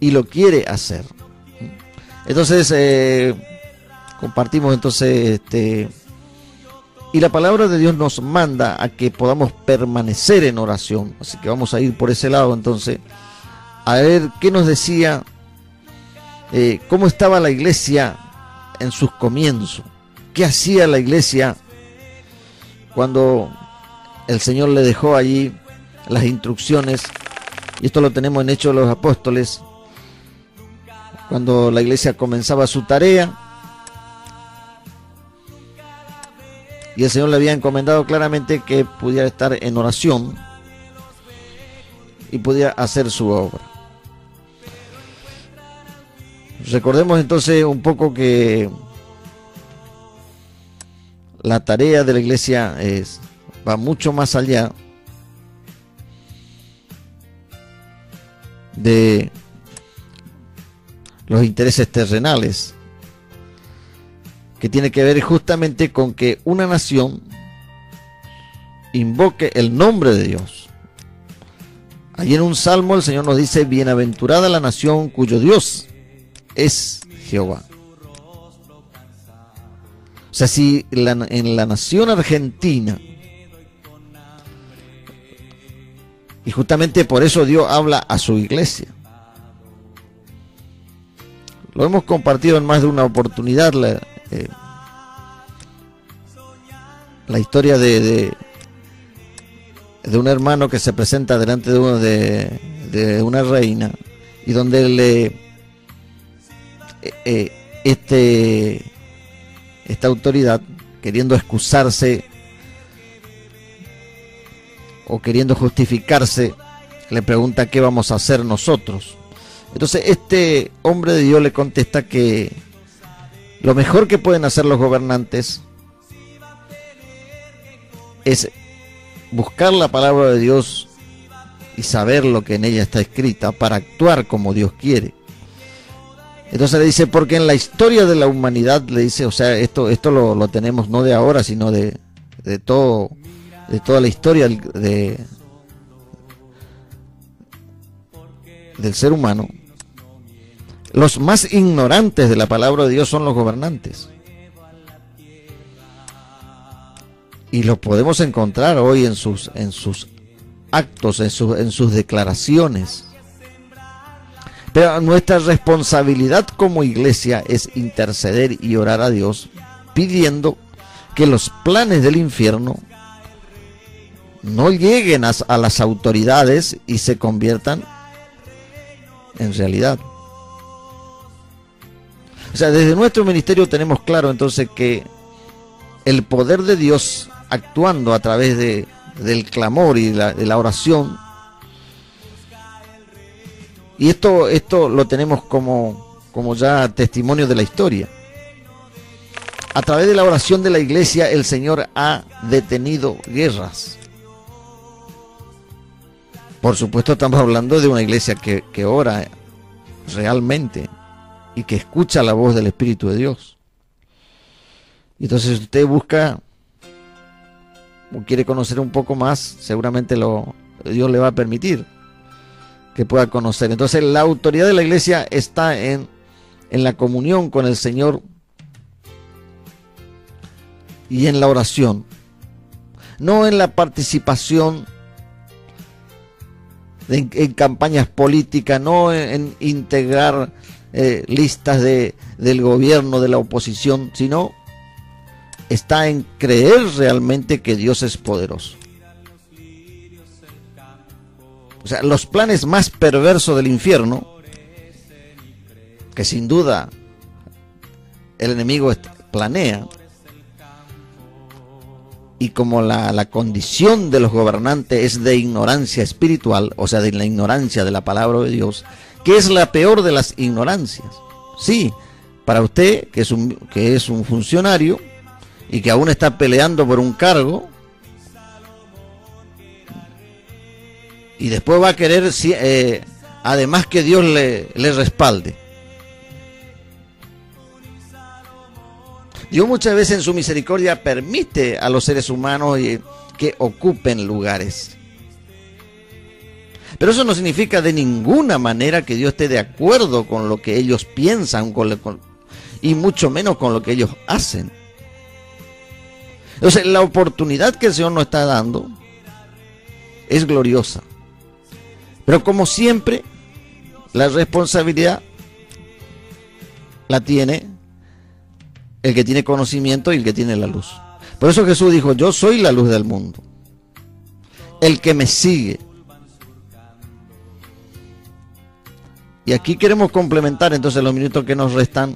y lo quiere hacer. Entonces, compartimos entonces, y la palabra de Dios nos manda a que podamos permanecer en oración. Así que vamos a ir por ese lado entonces, a ver qué nos decía, cómo estaba la iglesia en sus comienzos, qué hacía la iglesia cuando el Señor le dejó allí las instrucciones, y esto lo tenemos en Hechos de los Apóstoles, cuando la iglesia comenzaba su tarea, y el Señor le había encomendado claramente que pudiera estar en oración y pudiera hacer su obra. Recordemos entonces un poco que la tarea de la iglesia va mucho más allá de los intereses terrenales, que tiene que ver justamente con que una nación invoque el nombre de Dios. Allí en un salmo el Señor nos dice: bienaventurada la nación cuyo Dios es Jehová. O sea, si en la nación argentina, y justamente por eso Dios habla a su iglesia, lo hemos compartido en más de una oportunidad, la historia de un hermano que se presenta delante de una reina, y donde esta autoridad, queriendo excusarse o queriendo justificarse, le pregunta qué vamos a hacer nosotros. Entonces este hombre de Dios le contesta que lo mejor que pueden hacer los gobernantes es buscar la palabra de Dios y saber lo que en ella está escrita para actuar como Dios quiere. Entonces le dice, porque en la historia de la humanidad, le dice, o sea, esto lo tenemos no de ahora, sino de toda la historia del ser humano. Los más ignorantes de la palabra de Dios son los gobernantes. Y lo podemos encontrar hoy en sus actos, en sus declaraciones. Pero nuestra responsabilidad como iglesia es interceder y orar a Dios, pidiendo que los planes del infierno no lleguen a las autoridades y se conviertan en realidad. O sea, desde nuestro ministerio tenemos claro entonces que el poder de Dios actuando a través del clamor y de la oración, y esto lo tenemos como ya testimonio de la historia. A través de la oración de la iglesia, el Señor ha detenido guerras. Por supuesto, estamos hablando de una iglesia que ora realmente y que escucha la voz del Espíritu de Dios. Entonces, si usted busca o quiere conocer un poco más, seguramente Dios le va a permitir que pueda conocer. Entonces, la autoridad de la iglesia está en la comunión con el Señor y en la oración, no en la participación en campañas políticas, no en integrar listas del gobierno, de la oposición, sino está en creer realmente que Dios es poderoso. O sea, los planes más perversos del infierno, que sin duda el enemigo planea, y como la condición de los gobernantes es de ignorancia espiritual, o sea, de la ignorancia de la palabra de Dios, que es la peor de las ignorancias. Sí, para usted que es un funcionario y que aún está peleando por un cargo, y después va a querer además que Dios le respalde. Dios muchas veces en su misericordia permite a los seres humanos que ocupen lugares. Pero eso no significa de ninguna manera que Dios esté de acuerdo con lo que ellos piensan y mucho menos con lo que ellos hacen. Entonces, la oportunidad que el Señor nos está dando es gloriosa. Pero como siempre, la responsabilidad la tiene el que tiene conocimiento y el que tiene la luz. Por eso Jesús dijo, yo soy la luz del mundo. El que me sigue. Y aquí queremos complementar entonces los minutos que nos restan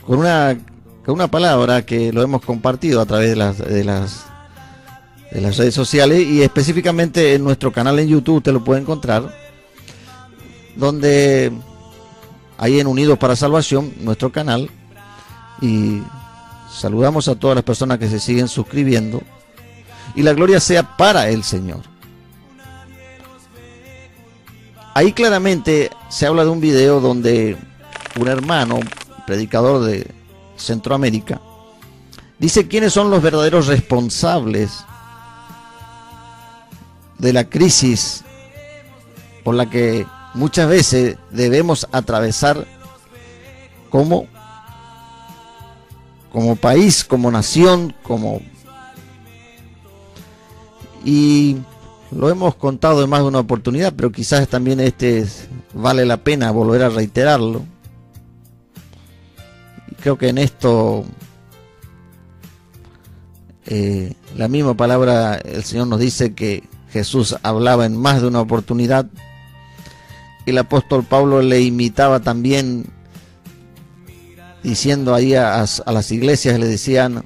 con una palabra que lo hemos compartido a través de las redes sociales y específicamente en nuestro canal en YouTube. Usted lo puede encontrar, donde ahí en Unidos para Salvación, nuestro canal, y saludamos a todas las personas que se siguen suscribiendo, y la gloria sea para el Señor. Ahí claramente se habla de un video donde un hermano, predicador de Centroamérica, dice quiénes son los verdaderos responsables de la crisis por la que muchas veces debemos atravesar como país, como nación, y lo hemos contado en más de una oportunidad, pero quizás también vale la pena volver a reiterarlo. Y creo que en esto la misma palabra, el Señor nos dice que Jesús hablaba en más de una oportunidad. El apóstol Pablo le imitaba también, diciendo ahí a las iglesias, le decían,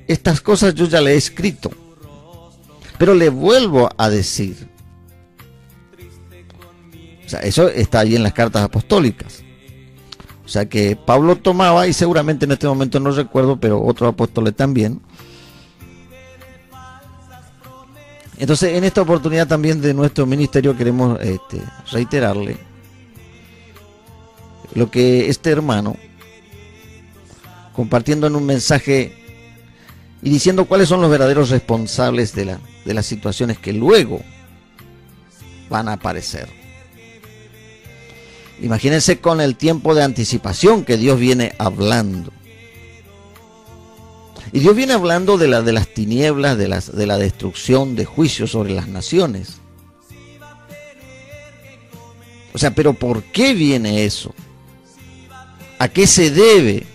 estas cosas yo ya le he escrito, pero le vuelvo a decir. O sea, eso está ahí en las cartas apostólicas. O sea que Pablo tomaba, y seguramente en este momento no recuerdo, pero otros apóstoles también. Entonces, en esta oportunidad también de nuestro ministerio queremos reiterarle lo que este hermano, compartiendo en un mensaje y diciendo cuáles son los verdaderos responsables de las situaciones que luego van a aparecer. Imagínense con el tiempo de anticipación que Dios viene hablando. Y Dios viene hablando de las tinieblas, de la destrucción, de juicio sobre las naciones. O sea, pero ¿por qué viene eso? ¿A qué se debe?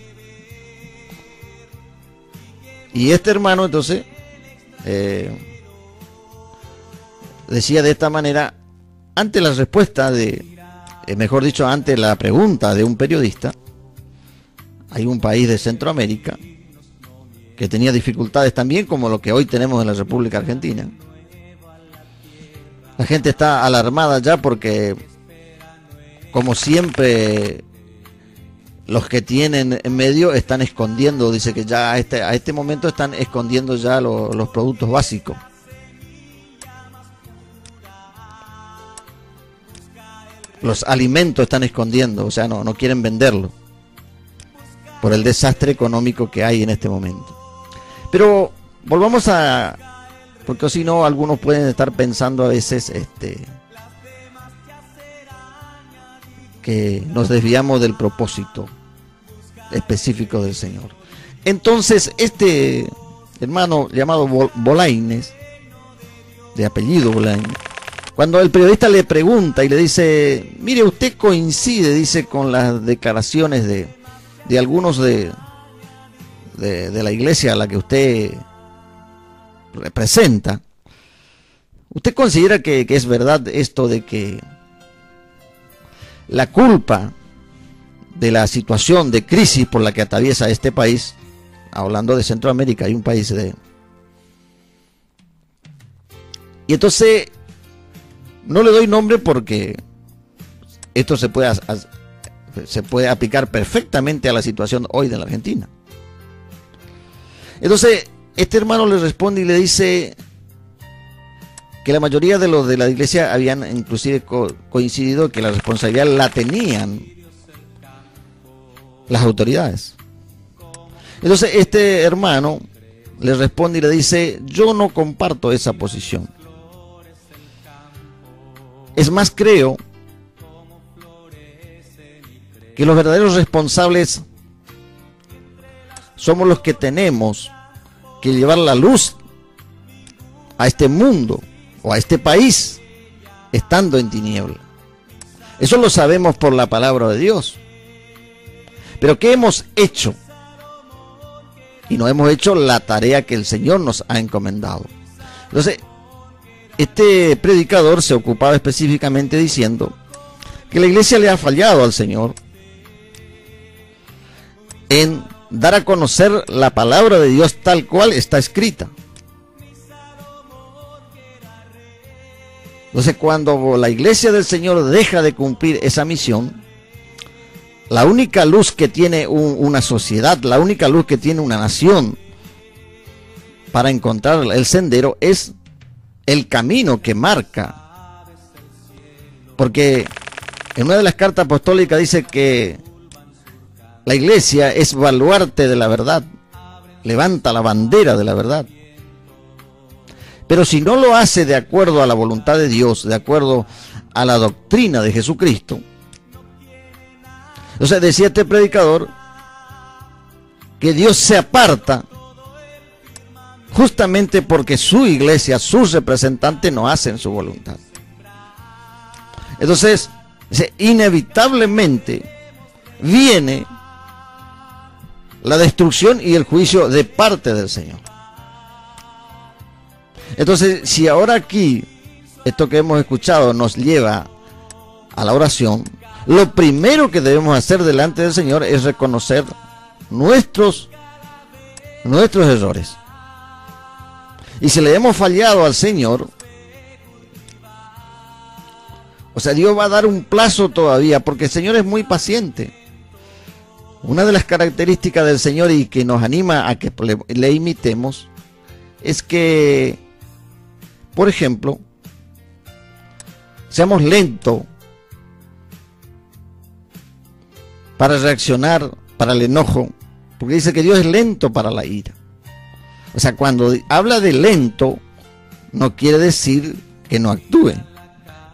Y este hermano entonces decía de esta manera, ante la respuesta mejor dicho, ante la pregunta de un periodista, hay un país de Centroamérica que tenía dificultades también como lo que hoy tenemos en la República Argentina. La gente está alarmada ya porque, como siempre, los que tienen en medio están escondiendo, dice que ya a este momento están escondiendo ya los productos básicos. Los alimentos están escondiendo, o sea, no quieren venderlo por el desastre económico que hay en este momento. Pero volvamos porque si no, algunos pueden estar pensando a veces que nos desviamos del propósito específico del Señor. Entonces, este hermano llamado Bolañes, de apellido Bolañes, cuando el periodista le pregunta y le dice, mire, usted coincide, dice, con las declaraciones de algunos de la iglesia a la que usted representa, ¿usted considera que es verdad esto de que la culpa de la situación de crisis por la que atraviesa este país, hablando de Centroamérica, hay un país y entonces no le doy nombre porque esto se puede aplicar perfectamente a la situación hoy de la Argentina? Entonces, este hermano le responde y le dice que la mayoría de los de la iglesia habían inclusive coincidido que la responsabilidad la tenían las autoridades. Entonces, este hermano le responde y le dice: yo no comparto esa posición. Es más, creo que los verdaderos responsables somos los que tenemos que llevar la luz a este mundo o a este país estando en tiniebla. Eso lo sabemos por la palabra de Dios. Pero ¿qué hemos hecho? Y no hemos hecho la tarea que el Señor nos ha encomendado. Entonces, este predicador se ocupaba específicamente diciendo que la iglesia le ha fallado al Señor en dar a conocer la palabra de Dios tal cual está escrita. Entonces, cuando la iglesia del Señor deja de cumplir esa misión, la única luz que tiene una sociedad, la única luz que tiene una nación para encontrar el sendero es el camino que marca. Porque en una de las cartas apostólicas dice que la iglesia es baluarte de la verdad, levanta la bandera de la verdad. Pero si no lo hace de acuerdo a la voluntad de Dios, de acuerdo a la doctrina de Jesucristo, entonces decía este predicador que Dios se aparta justamente porque su iglesia, sus representantes no hacen su voluntad. Entonces, inevitablemente viene la destrucción y el juicio de parte del Señor. Entonces, si ahora aquí, esto que hemos escuchado nos lleva a la oración, lo primero que debemos hacer delante del Señor es reconocer nuestros errores. Y si le hemos fallado al Señor, o sea, Dios va a dar un plazo todavía, porque el Señor es muy paciente. Una de las características del Señor y que nos anima a que le imitemos es que, por ejemplo, seamos lentos para reaccionar, para el enojo, porque dice que Dios es lento para la ira. O sea, cuando habla de lento, no quiere decir que no actúe,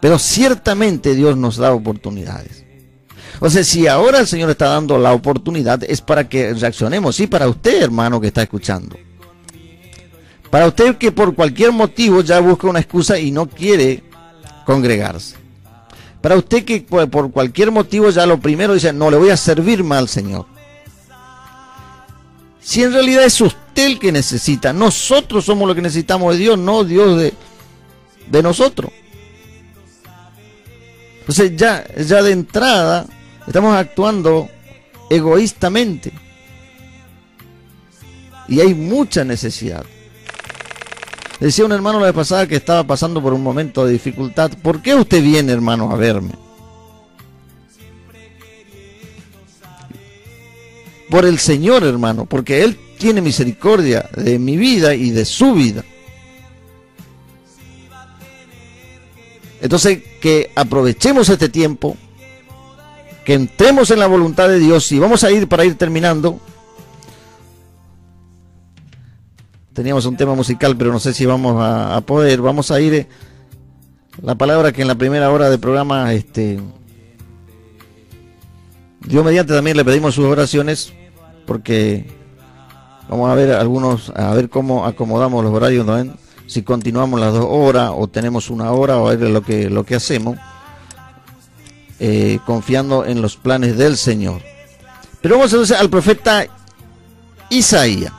pero ciertamente Dios nos da oportunidades. O sea, si ahora el Señor está dando la oportunidad, es para que reaccionemos. Sí, para usted, hermano, que está escuchando. Para usted que por cualquier motivo ya busca una excusa y no quiere congregarse. Para usted que por cualquier motivo ya lo primero dice: no, le voy a servir más al Señor. Si en realidad es usted el que necesita, nosotros somos los que necesitamos de Dios, no Dios de nosotros. Entonces ya de entrada estamos actuando egoístamente. Y hay mucha necesidad. Decía un hermano la vez pasada que estaba pasando por un momento de dificultad. ¿Por qué usted viene, hermano, a verme? Por el Señor, hermano, porque Él tiene misericordia de mi vida y de su vida. Entonces, que aprovechemos este tiempo, que entremos en la voluntad de Dios. Y vamos a ir, para ir terminando, teníamos un tema musical, pero no sé si vamos a poder. Vamos a ir, la palabra que en la primera hora del programa, Dios mediante, también le pedimos sus oraciones, porque vamos a ver a ver cómo acomodamos los horarios, ¿no? Si continuamos las 2 horas o tenemos 1 hora, o a ver lo que hacemos, confiando en los planes del Señor. Pero vamos entonces al profeta Isaías.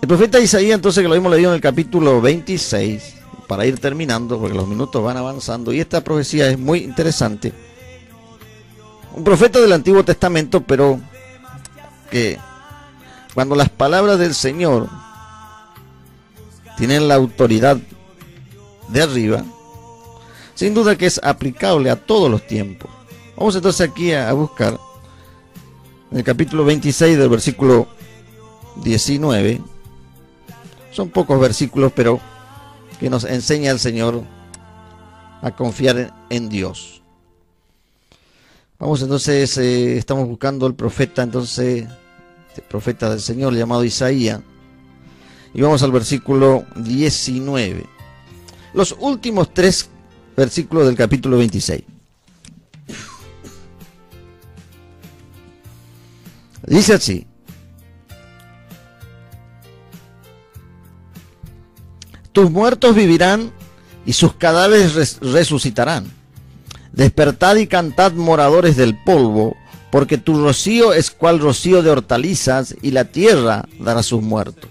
El profeta Isaías, entonces, que lo hemos leído en el capítulo 26, para ir terminando, porque los minutos van avanzando, y esta profecía es muy interesante. Un profeta del Antiguo Testamento, pero que cuando las palabras del Señor tienen la autoridad de arriba, sin duda que es aplicable a todos los tiempos. Vamos entonces aquí a buscar en el capítulo 26 del versículo 19. Son pocos versículos, pero que nos enseña el Señor a confiar en Dios. Vamos entonces, estamos buscando el profeta entonces profeta del Señor llamado Isaías. Y vamos al versículo 19. Los últimos 3 versículos del capítulo 26. Dice así: tus muertos vivirán y sus cadáveres resucitarán. Despertad y cantad, moradores del polvo, porque tu rocío es cual rocío de hortalizas, y la tierra dará sus muertos.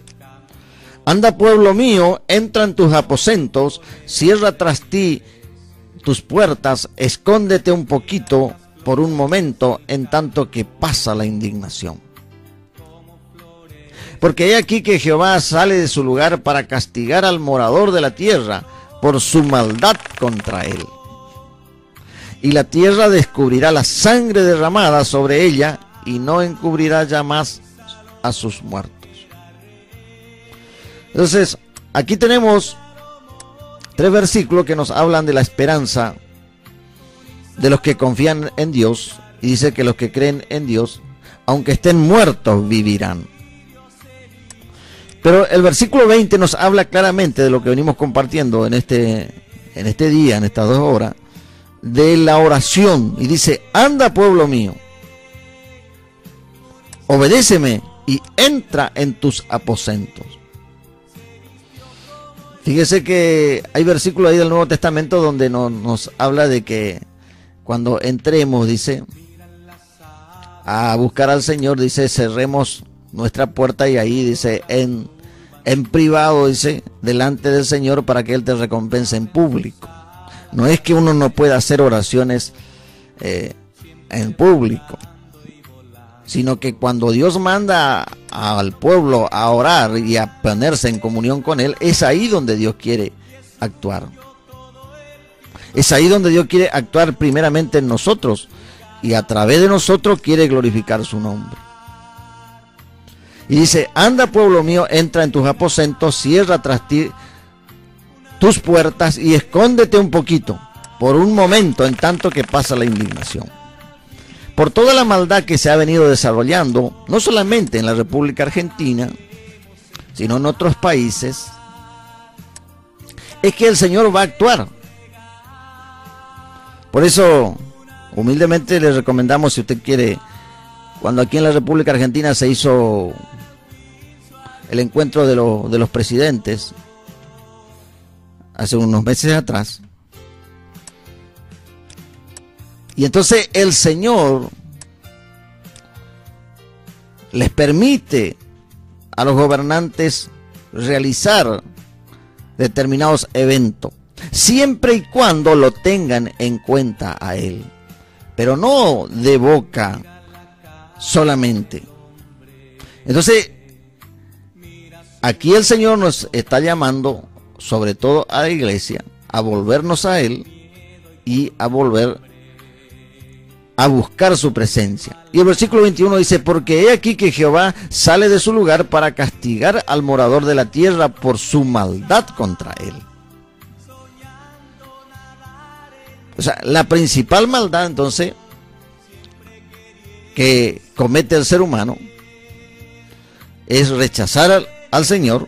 Anda, pueblo mío, entra en tus aposentos, cierra tras ti tus puertas, escóndete un poquito por un momento, en tanto que pasa la indignación. Porque he aquí que Jehová sale de su lugar para castigar al morador de la tierra por su maldad contra él. Y la tierra descubrirá la sangre derramada sobre ella, y no encubrirá ya más a sus muertos. Entonces, aquí tenemos 3 versículos que nos hablan de la esperanza de los que confían en Dios, y dice que los que creen en Dios, aunque estén muertos, vivirán. Pero el versículo 20 nos habla claramente de lo que venimos compartiendo en este día, en estas 2 horas, de la oración. Y dice: anda, pueblo mío, obedéceme y entra en tus aposentos. Fíjese que hay versículos ahí del Nuevo Testamento donde nos habla de que cuando entremos, dice, a buscar al Señor, dice, cerremos nuestra puerta, y ahí dice, en privado, dice, delante del Señor, para que Él te recompense en público. No es que uno no pueda hacer oraciones en público, sino que cuando Dios manda al pueblo a orar y a ponerse en comunión con Él, es ahí donde Dios quiere actuar. Es ahí donde Dios quiere actuar primeramente en nosotros, y a través de nosotros quiere glorificar su nombre. Y dice: anda, pueblo mío, entra en tus aposentos, cierra tras ti tus puertas y escóndete un poquito, por un momento, en tanto que pasa la indignación. Por toda la maldad que se ha venido desarrollando, no solamente en la República Argentina, sino en otros países, es que el Señor va a actuar. Por eso, humildemente le recomendamos, si usted quiere, cuando aquí en la República Argentina se hizo el encuentro de los presidentes, hace unos meses atrás, y entonces el Señor les permite a los gobernantes realizar determinados eventos, siempre y cuando lo tengan en cuenta a Él, pero no de boca solamente. Entonces, aquí el Señor nos está llamando, sobre todo a la iglesia, a volvernos a Él y a volver a buscar su presencia. Y el versículo 21 dice: porque he aquí que Jehová sale de su lugar para castigar al morador de la tierra por su maldad contra él. O sea, la principal maldad entonces que comete el ser humano es rechazar al Señor,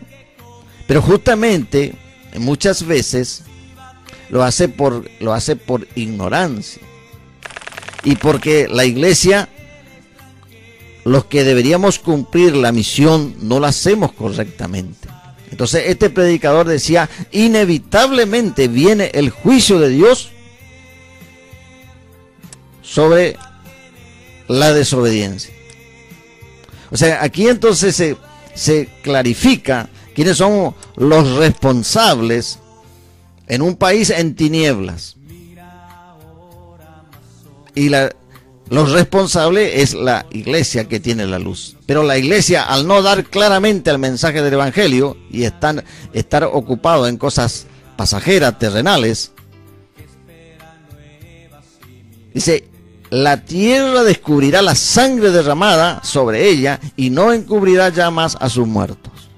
pero justamente muchas veces lo hace por ignorancia, y porque la iglesia, los que deberíamos cumplir la misión, no la hacemos correctamente. Entonces este predicador decía: inevitablemente viene el juicio de Dios sobre la desobediencia. O sea, aquí entonces se clarifica quiénes son los responsables en un país en tinieblas. Y los responsables es la iglesia, que tiene la luz. Pero la iglesia, al no dar claramente el mensaje del evangelio y estar ocupado en cosas pasajeras, terrenales, dice: la tierra descubrirá la sangre derramada sobre ella, y no encubrirá ya más a sus muertos.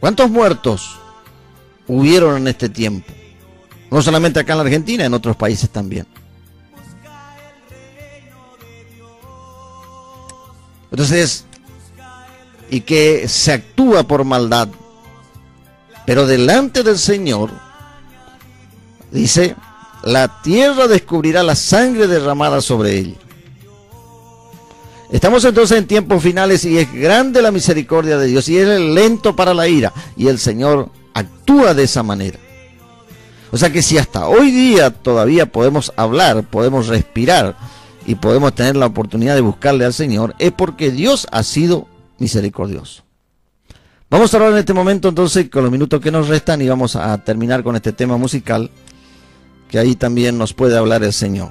¿Cuántos muertos hubieron en este tiempo? No solamente acá en la Argentina, en otros países también. Entonces, y que se actúa por maldad, pero delante del Señor, dice, la tierra descubrirá la sangre derramada sobre ella. Estamos entonces en tiempos finales y es grande la misericordia de Dios y Él es lento para la ira y el Señor actúa de esa manera. O sea que si hasta hoy día todavía podemos hablar, podemos respirar y podemos tener la oportunidad de buscarle al Señor, es porque Dios ha sido misericordioso. Vamos a hablar en este momento entonces con los minutos que nos restan y vamos a terminar con este tema musical que ahí también nos puede hablar el Señor.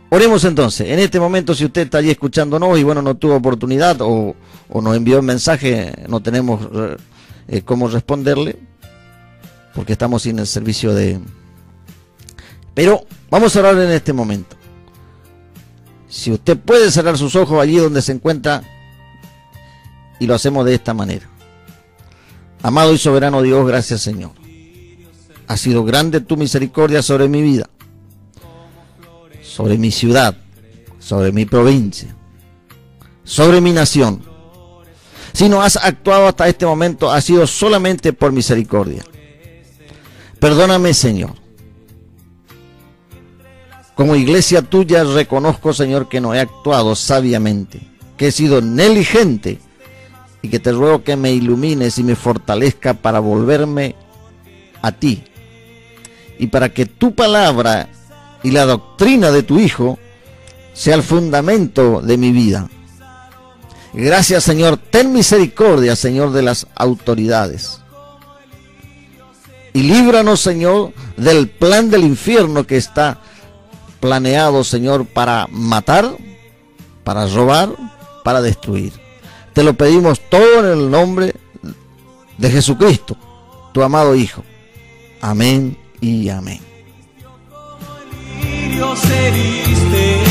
Oremos entonces. En este momento, si usted está allí escuchándonos y bueno, no tuvo oportunidad o nos envió un mensaje, no tenemos cómo responderle, porque estamos sin el servicio de... Pero vamos a orar en este momento. Si usted puede cerrar sus ojos allí donde se encuentra, y lo hacemos de esta manera. Amado y soberano Dios, gracias Señor. Ha sido grande tu misericordia sobre mi vida, sobre mi ciudad, sobre mi provincia, sobre mi nación. Si no has actuado hasta este momento, ha sido solamente por misericordia. Perdóname, Señor. Como iglesia tuya reconozco, Señor, que no he actuado sabiamente, que he sido negligente y que te ruego que me ilumines y me fortalezca para volverme a ti y para que tu palabra y la doctrina de tu Hijo sea el fundamento de mi vida. Gracias, Señor. Ten misericordia, Señor, de las autoridades. Y líbranos, Señor, del plan del infierno que está planeado, Señor, para matar, para robar, para destruir. Te lo pedimos todo en el nombre de Jesucristo, tu amado Hijo. Amén y amén. Dios heriste.